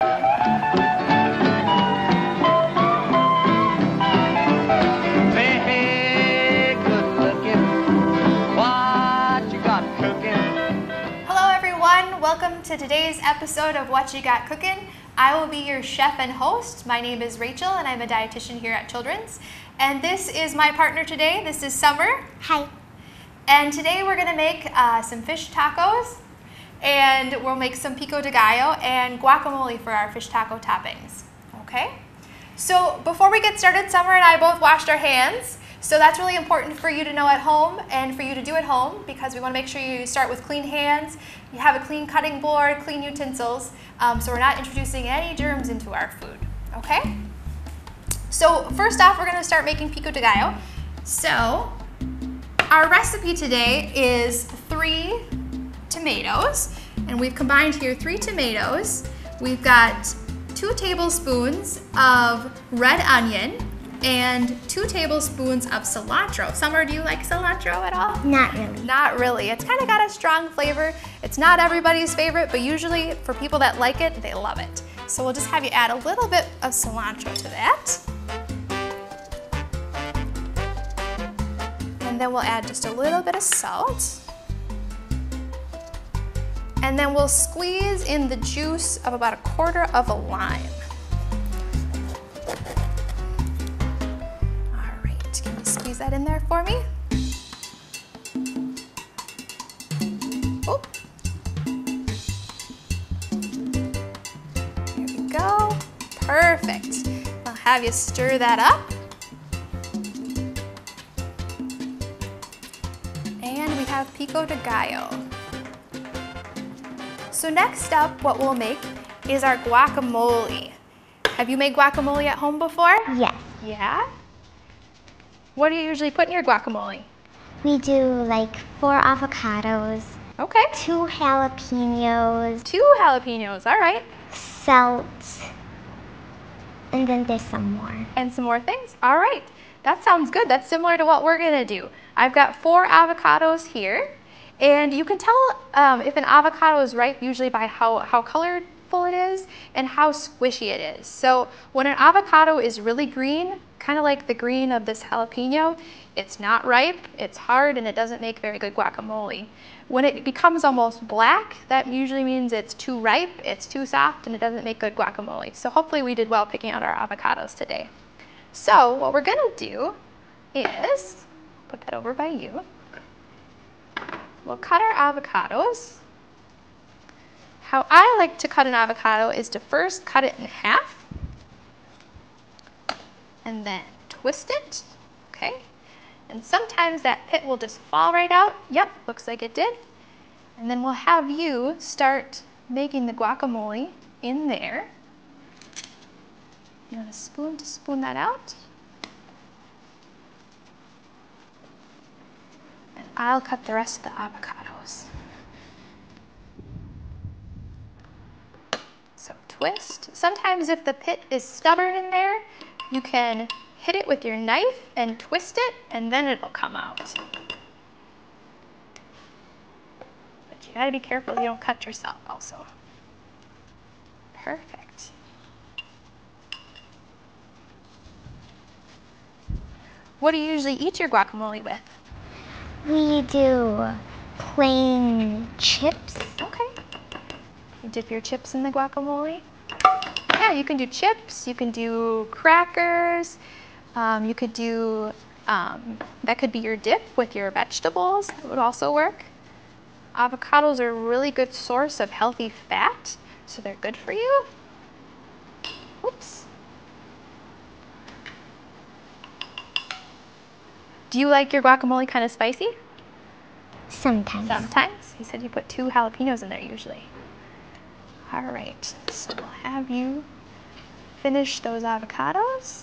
Hey, good looking. What you got cooking? Hello everyone, welcome to today's episode of What You Got Cookin'. I will be your chef and host. My name is Rachel and I'm a dietitian here at Children's. And this is my partner today. This is Summer. Hi. And today we're gonna make some fish tacos, and we'll make some pico de gallo and guacamole for our fish taco toppings, okay? So before we get started, Summer and I both washed our hands. So that's really important for you to know at home and for you to do at home, because we want to make sure you start with clean hands, you have a clean cutting board, clean utensils, so we're not introducing any germs into our food, okay? So first off, we're going to start making pico de gallo. So our recipe today is 3 tomatoes, and we've combined here 3 tomatoes. We've got 2 tablespoons of red onion and 2 tablespoons of cilantro. Summer, do you like cilantro at all? Not really. Not really. It's kind of got a strong flavor. It's not everybody's favorite, but usually for people that like it, they love it. So we'll just have you add a little bit of cilantro to that. And then we'll add just a little bit of salt. And then we'll squeeze in the juice of about 1/4 of a lime. All right, can you squeeze that in there for me? Oh. Here we go. Perfect. I'll have you stir that up. And we have pico de gallo. So next up, what we'll make is our guacamole. Have you made guacamole at home before? Yes. Yeah? What do you usually put in your guacamole? We do like 4 avocados, Okay. 2 jalapenos, 2 jalapenos, all right. salt, and then there's some more. And some more things? All right. That sounds good. That's similar to what we're gonna do. I've got 4 avocados here. And you can tell if an avocado is ripe usually by how colorful it is and how squishy it is. So when an avocado is really green, kind of like the green of this jalapeno, it's not ripe, it's hard, and it doesn't make very good guacamole. When it becomes almost black, that usually means it's too ripe, it's too soft, and it doesn't make good guacamole. So hopefully we did well picking out our avocados today. So what we're gonna do is, put that over by you. We'll cut our avocados. How I like to cut an avocado is to first cut it in half and then twist it, okay? And sometimes that pit will just fall right out. Yep, looks like it did. And then we'll have you start making the guacamole in there. You want a spoon to spoon that out? I'll cut the rest of the avocados. So twist. Sometimes if the pit is stubborn in there, you can hit it with your knife and twist it, and then it'll come out. But you gotta be careful you don't cut yourself also. Perfect. What do you usually eat your guacamole with? We do plain chips. Okay. You dip your chips in the guacamole? Yeah, you can do chips, you can do crackers, you could do, that could be your dip with your vegetables. That would also work. Avocados are a really good source of healthy fat, so they're good for you. Oops. Do you like your guacamole kind of spicy? Sometimes. Sometimes. You said you put 2 jalapenos in there usually. All right, so we'll have you finish those avocados.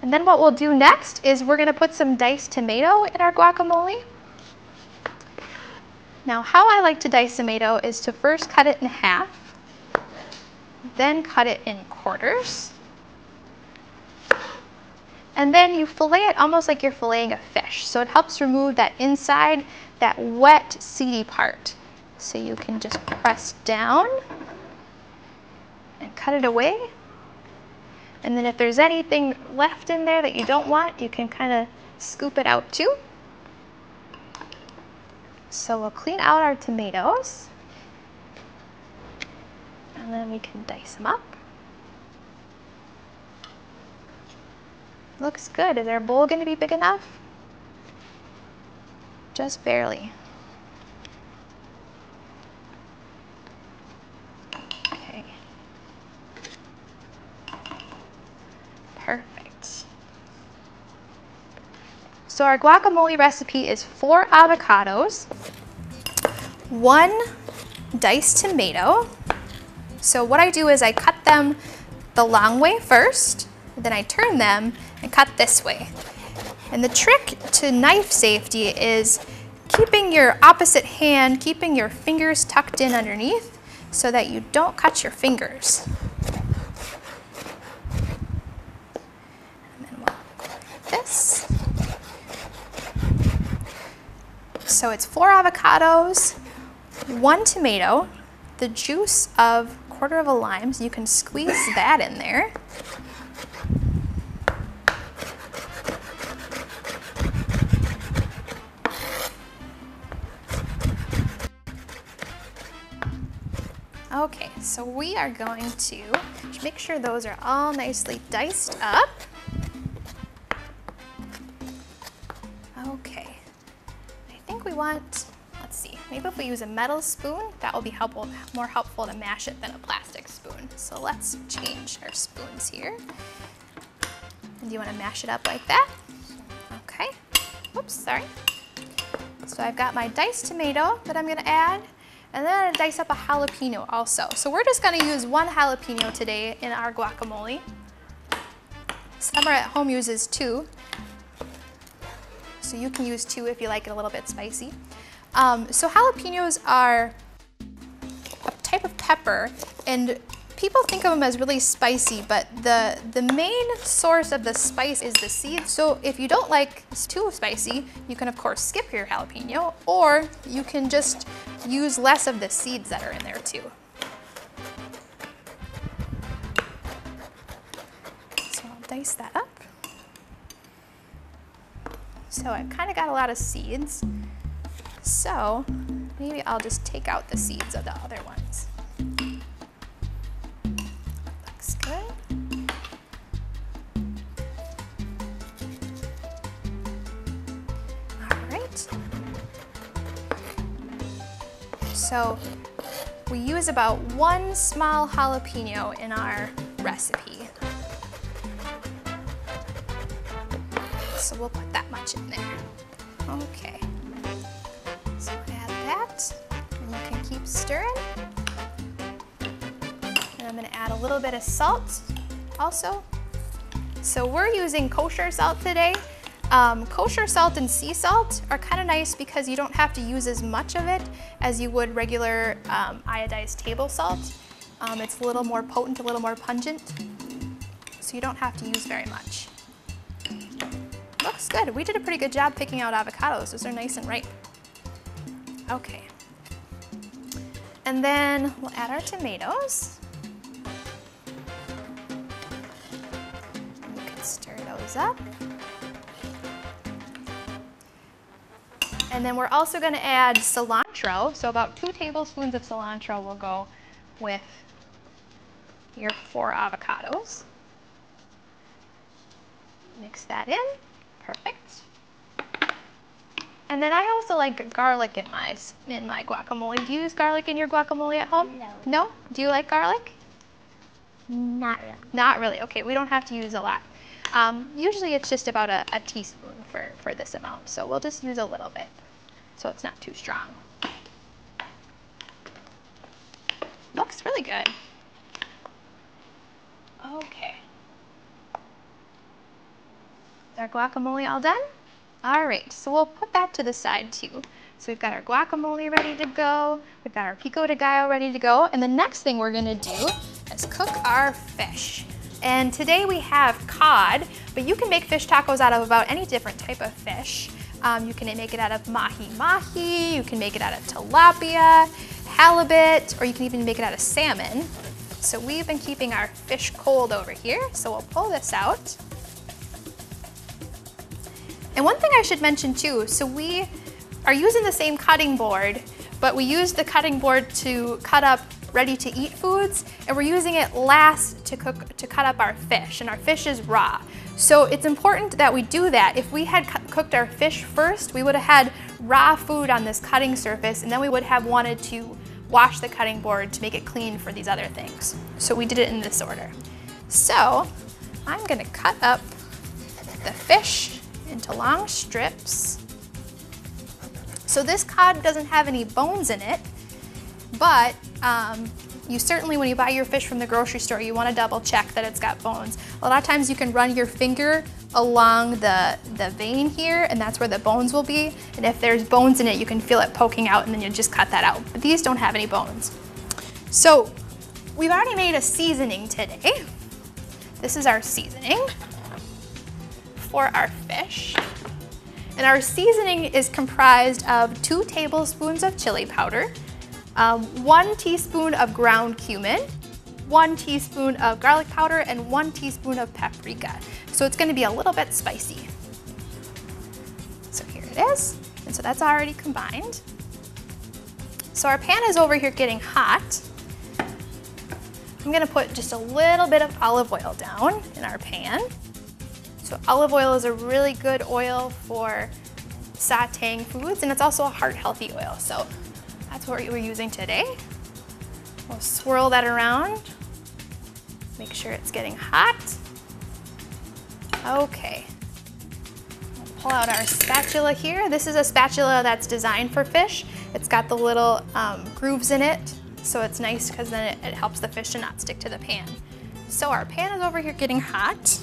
And then what we'll do next is we're gonna put some diced tomato in our guacamole. Now, how I like to dice tomato is to first cut it in half, then cut it in quarters, and then you fillet it almost like you're filleting a fish. So it helps remove that inside, that wet, seedy part. So you can just press down and cut it away. And then if there's anything left in there that you don't want, you can kind of scoop it out too. So we'll clean out our tomatoes. And then we can dice them up. Looks good. Is our bowl going to be big enough? Just barely. Okay. Perfect. So our guacamole recipe is 4 avocados, 1 diced tomato. So what I do is I cut them the long way first, then I turn them and cut this way. And the trick to knife safety is keeping your opposite hand, keeping your fingers tucked in underneath so that you don't cut your fingers. And then we'll go like this. So it's 4 avocados, 1 tomato, the juice of 1/4 of a lime, so you can squeeze that in there. Okay, so we are going to make sure those are all nicely diced up. Okay, I think we want, let's see, maybe if we use a metal spoon, that will be more helpful to mash it than a plastic spoon. So let's change our spoons here. And do you want to mash it up like that? Okay, oops, sorry. So I've got my diced tomato that I'm going to add. And then I'm going to dice up a jalapeno also. So we're just going to use 1 jalapeno today in our guacamole. Summer at Home uses 2. So you can use 2 if you like it a little bit spicy. So jalapenos are a type of pepper, and people think of them as really spicy, but the main source of the spice is the seeds. So if you don't like it's too spicy, you can of course skip your jalapeno, or you can just use less of the seeds that are in there too. So I'll dice that up. So I've kind of got a lot of seeds. So maybe I'll just take out the seeds of the other ones. Looks good. All right. So we use about 1 small jalapeno in our recipe. So we'll put that much in there. Okay. So add that, and you can keep stirring. And I'm going to add a little bit of salt also. So we're using kosher salt today. Kosher salt and sea salt are kind of nice because you don't have to use as much of it as you would regular iodized table salt. It's a little more potent, a little more pungent, so you don't have to use very much. Looks good. We did a pretty good job picking out avocados. Those are nice and ripe. Okay. And then we'll add our tomatoes. You can stir those up. And then we're also going to add cilantro. So about 2 tablespoons of cilantro will go with your 4 avocados. Mix that in. Perfect. And then I also like garlic in my guacamole. Do you use garlic in your guacamole at home? No. No? Do you like garlic? Not really. Not really. Okay, we don't have to use a lot. Usually it's just about a teaspoon for this amount. So we'll just use a little bit so it's not too strong. Looks really good. Okay. Is our guacamole all done? All right, so we'll put that to the side too. So we've got our guacamole ready to go. We've got our pico de gallo ready to go. And the next thing we're gonna do is cook our fish. And today we have cod, but you can make fish tacos out of about any different type of fish. You can make it out of mahi-mahi, you can make it out of tilapia, halibut, or you can even make it out of salmon. So we've been keeping our fish cold over here, so we'll pull this out. And one thing I should mention too, so we are using the same cutting board, but we use the cutting board to cut up ready-to-eat foods, and we're using it last to cut up our fish, and our fish is raw. So it's important that we do that. If we had cooked our fish first, we would have had raw food on this cutting surface, and then we would have wanted to wash the cutting board to make it clean for these other things. So we did it in this order. So I'm gonna cut up the fish into long strips. So this cod doesn't have any bones in it, but you certainly, when you buy your fish from the grocery store, you want to double check that it's got bones. A lot of times you can run your finger along the vein here, and that's where the bones will be. And if there's bones in it, you can feel it poking out, and then you just cut that out. But these don't have any bones. So we've already made a seasoning today. This is our seasoning for our fish. And our seasoning is comprised of 2 tablespoons of chili powder, 1 teaspoon of ground cumin, 1 teaspoon of garlic powder, and 1 teaspoon of paprika. So it's gonna be a little bit spicy. So here it is. And so that's already combined. So our pan is over here getting hot. I'm gonna put just a little bit of olive oil down in our pan. So olive oil is a really good oil for sauteing foods, and it's also a heart-healthy oil. So that's what we're using today. We'll swirl that around. Make sure it's getting hot. Okay. We'll pull out our spatula here. This is a spatula that's designed for fish. It's got the little grooves in it, so it's nice because then it helps the fish to not stick to the pan. So our pan is over here getting hot.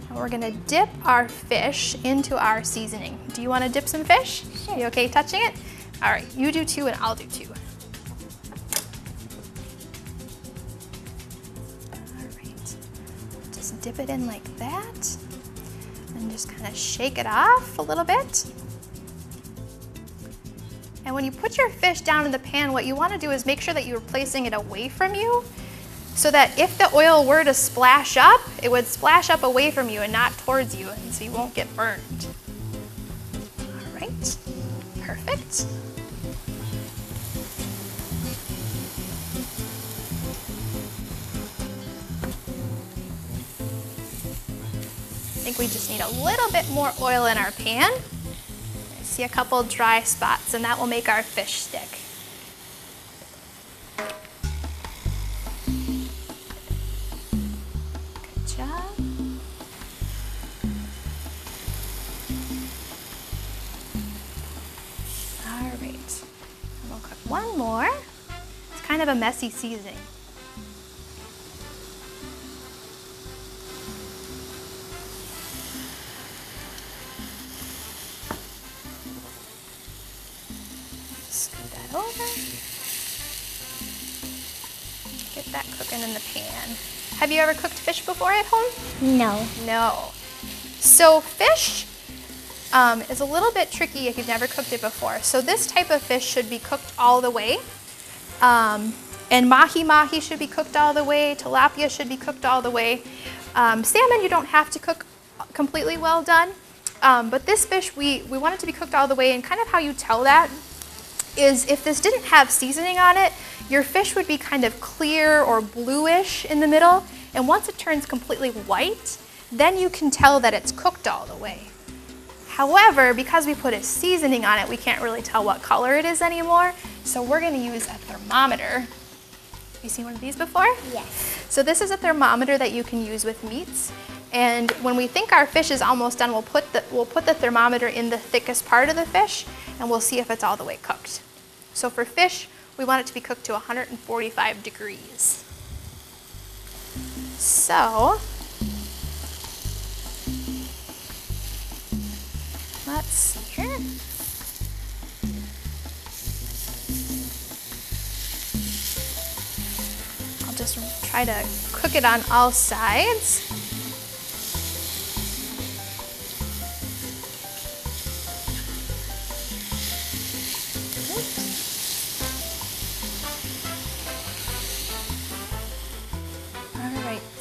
And we're gonna dip our fish into our seasoning. Do you wanna dip some fish? Sure. You okay touching it? All right, you do 2 and I'll do 2. All right, just dip it in like that and just kind of shake it off a little bit. And when you put your fish down in the pan, what you want to do is make sure that you're placing it away from you, so that if the oil were to splash up, it would splash up away from you and not towards you, and so you won't get burned. All right, perfect. I think we just need a little bit more oil in our pan. I see a couple dry spots, and that will make our fish stick. Good job. All right, and we'll cook one more. It's kind of a messy seasoning. Scoot that over. Get that cooking in the pan. Have you ever cooked fish before at home? No. No. So fish is a little bit tricky if you've never cooked it before. So this type of fish should be cooked all the way. And mahi-mahi should be cooked all the way. Tilapia should be cooked all the way. Salmon you don't have to cook completely well done. But this fish, we want it to be cooked all the way, and kind of how you tell that is if this didn't have seasoning on it, your fish would be kind of clear or bluish in the middle, and once it turns completely white, then you can tell that it's cooked all the way. However, because we put a seasoning on it, we can't really tell what color it is anymore, so we're gonna use a thermometer. Have you seen one of these before? Yes. So this is a thermometer that you can use with meats. And when we think our fish is almost done, we'll put the thermometer in the thickest part of the fish, and we'll see if it's all the way cooked. So for fish, we want it to be cooked to 145 degrees. So let's see here. I'll just try to cook it on all sides.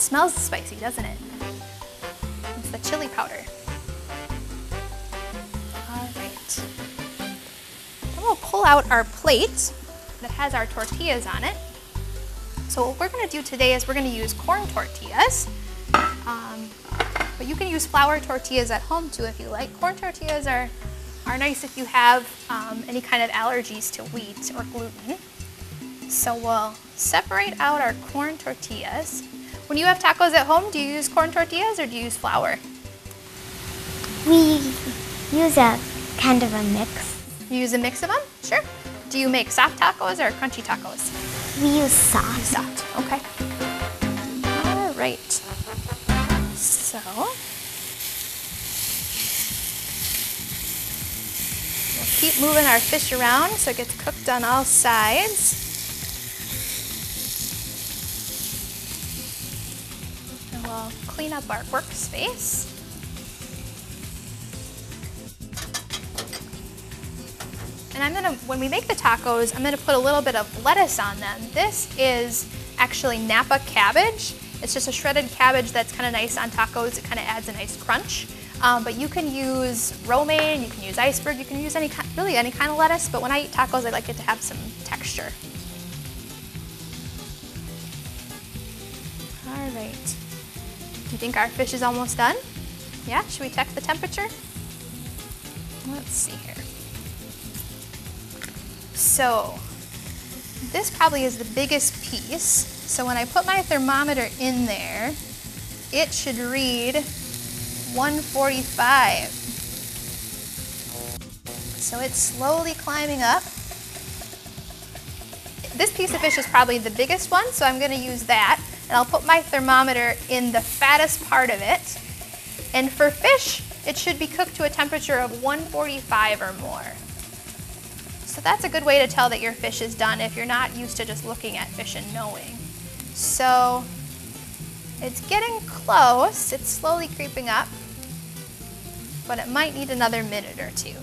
It smells spicy, doesn't it? It's the chili powder. All right. Then we'll pull out our plate that has our tortillas on it. So what we're gonna do today is we're gonna use corn tortillas. But you can use flour tortillas at home too if you like. Corn tortillas are nice if you have any kind of allergies to wheat or gluten. So we'll separate out our corn tortillas. When you have tacos at home, do you use corn tortillas or do you use flour? We use a kind of a mix. You use a mix of them? Sure. Do you make soft tacos or crunchy tacos? We use soft. Soft, okay. All right. So, we'll keep moving our fish around so it gets cooked on all sides. And we'll clean up our workspace. And when we make the tacos, I'm gonna put a little bit of lettuce on them. This is actually Napa cabbage. It's just a shredded cabbage that's kind of nice on tacos. It kind of adds a nice crunch. But you can use romaine, you can use iceberg, you can use really any kind of lettuce, but when I eat tacos, I like it to have some texture. All right. Do you think our fish is almost done? Yeah, should we check the temperature? Let's see here. So, this probably is the biggest piece. So when I put my thermometer in there, it should read 145. So it's slowly climbing up. This piece of fish is probably the biggest one, so I'm gonna use that. And I'll put my thermometer in the fattest part of it. And for fish, it should be cooked to a temperature of 145 or more. So that's a good way to tell that your fish is done if you're not used to just looking at fish and knowing. So it's getting close, it's slowly creeping up, but it might need another minute or two.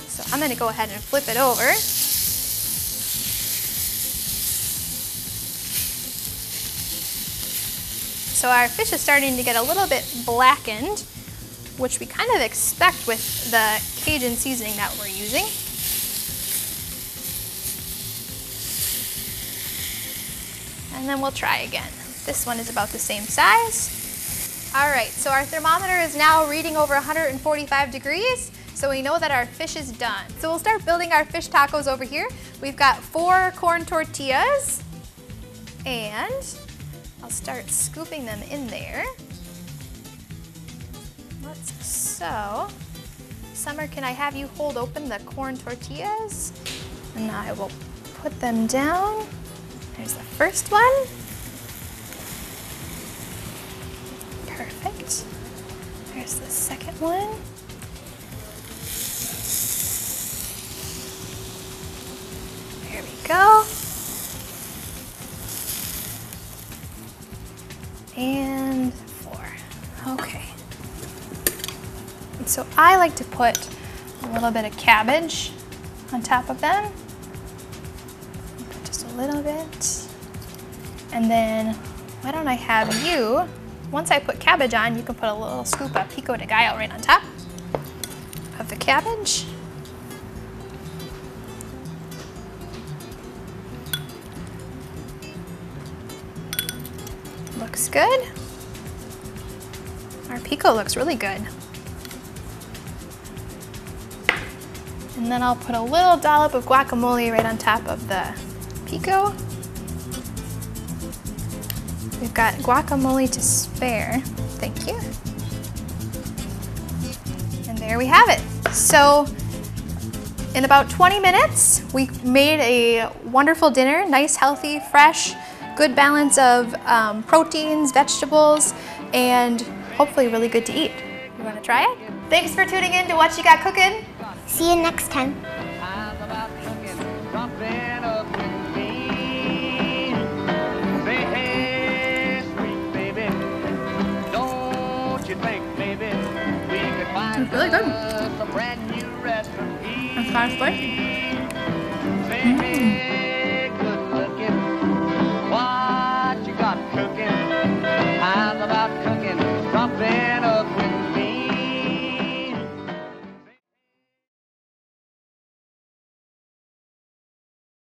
So I'm gonna go ahead and flip it over. So our fish is starting to get a little bit blackened, which we kind of expect with the Cajun seasoning that we're using. And then we'll try again. This one is about the same size. All right, so our thermometer is now reading over 145 degrees, so we know that our fish is done. So we'll start building our fish tacos over here. We've got 4 corn tortillas, and I'll start scooping them in there. So, Summer, can I have you hold open the corn tortillas? And I will put them down. There's the first one. Perfect. There's the second one. There we go. And 4. Okay. And so I like to put a little bit of cabbage on top of them. Just a little bit. And then why don't I have you, once I put cabbage on, you can put a little scoop of pico de gallo right on top of the cabbage. Looks good. Our pico looks really good. And then I'll put a little dollop of guacamole right on top of the pico. We've got guacamole to spare. Thank you. And there we have it. So in about 20 minutes, we made a wonderful dinner, nice, healthy, fresh, good balance of proteins, vegetables, and hopefully really good to eat. You wanna try it? Thanks for tuning in to What You Got Cookin'. See you next time. I'm about cooking something up with me. Say, hey, sweet baby, don't you think maybe we could find It's really good. us a brand new recipe? That's kind of spicy.